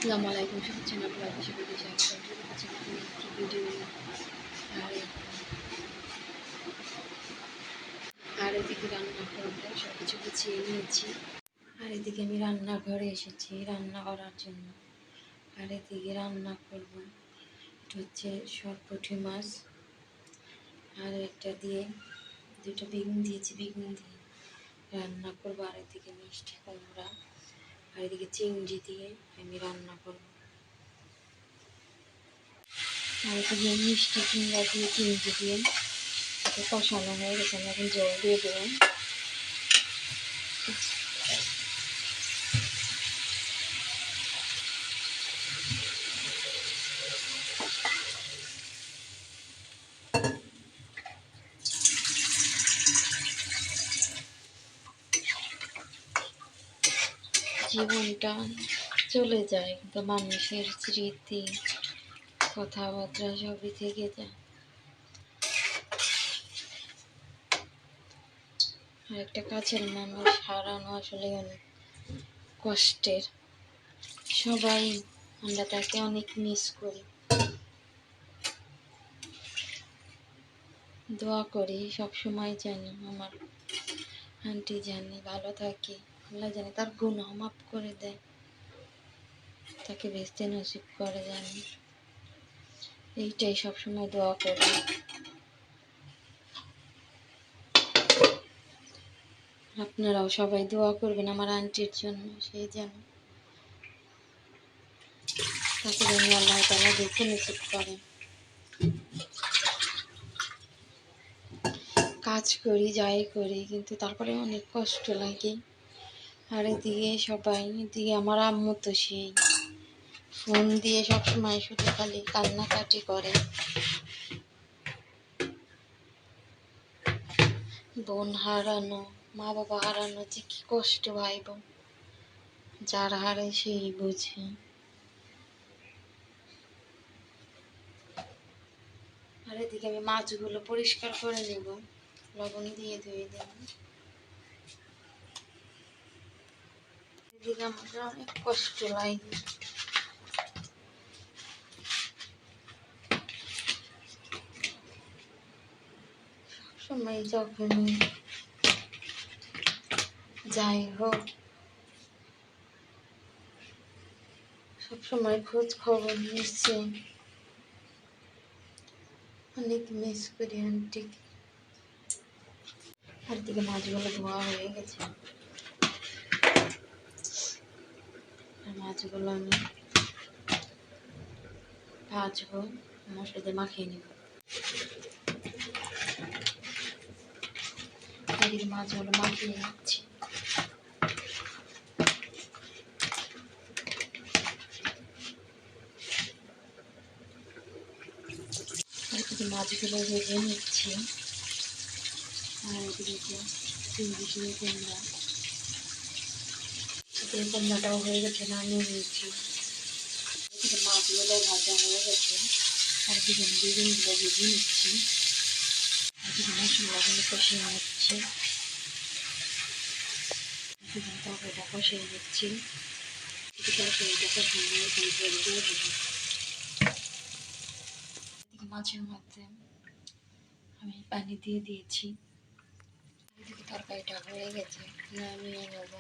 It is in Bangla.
আসসালামু আলাইকুম, শুভেচ্ছা আপনার হিসেবে দেশে শুরু করছি নতুন একটি ভিডিও। আর আর এদিকে রান্না করবো, সব কিছু গুছিয়ে নিয়েছি। আর এদিকে আমি রান্নাঘরে এসেছি রান্না করার জন্য। আর এদিকে রান্না করব, এটা হচ্ছে সরপুঁটি মাছ, আর একটা দিয়ে দুটো বেগুন দিয়েছি, বেগুন দিয়ে রান্না করবো। আর এদিকে মিষ্টি কুমড়া, আর এদিকে চিংড়ি দিয়ে আমি রান্না করবো। আর এদিকে মিষ্টি কুমড়া দিয়ে চিংড়ি দিয়ে এটা কষানো হয়ে গেছে, আমি এখন জল দিয়ে দেবো। জীবনটা চলে যায়, কিন্তু মানুষের স্মৃতি কথাবার্তা সবই থেকে যায়। আর একটা কাছের মানুষ হারানো আসলে অনেক কষ্টের। সবাই আমরা তাকে অনেক মিস করি, দোয়া করি সবসময় জানি আমার আন্টি জানি ভালো থাকে, আল্লাহ জানি তার গুনাহ মাফ করে দেয়, তাকে বেহেশতে নসিব করে, জানি এইটাই সবসময় দোয়া করি। আপনারাও সবাই দোয়া করবেন আমার আন্টির জন্য, সেই যেন তাকে যেন আল্লাহ তাআলা দেখে নসিব করে। কাজ করি যাই করি, কিন্তু তারপরে অনেক কষ্ট লাগে। আর এদিকে সবাই, এদিকে আমার আম্মু তো সেই ফোন দিয়ে সবসময় শুধু খালি কান্নাকাটি করে। বোন হারানো, মা বাবা হারানো যে কি কষ্ট ভাই বোন, যার হারে সেই বুঝে। আর এদিকে আমি মাছগুলো পরিষ্কার করে নেব, লবণ দিয়ে ধুয়ে দেব। এদিকে আমাদের অনেক কষ্ট লাগে। সবসময় যখন যাই হোক, সবসময় খোঁজ খবর নিচ্ছে, অনেক মিস করি আন্টি। আর দিকে মাছগুলো ধোয়া হয়ে গেছে, আর মাছগুলো আমি ভাজবো, মশলা দিয়ে মাখিয়ে নেব। এদিকে মাছগুলো মাখিয়ে নিচ্ছি। এদিকে মাছগুলো ভেজে নিচ্ছি। আর এদিকে চিংড়ি দিয়ে কুমড়া, চিকেন কুমড়াটাও হয়ে গেছে, নামিয়ে নিচ্ছি। এদিকে মাছগুলো ভাজা হয়ে গেছে, আর এদিকে বেগুনগুলো ভেজে নিচ্ছি। এদিকে মশলাগুলো কষিয়ে নিচ্ছি, এদিকে তরকারিটা কষিয়ে নিচ্ছি। এদিকে তরকারিটা কষানো হয়ে গেছে, দিয়ে দেবো। এদিকে মাছের মধ্যে আমি পানি দিয়ে দিয়েছি। এদিকে তরকারিটা হয়ে গেছে, নামিয়ে নেব।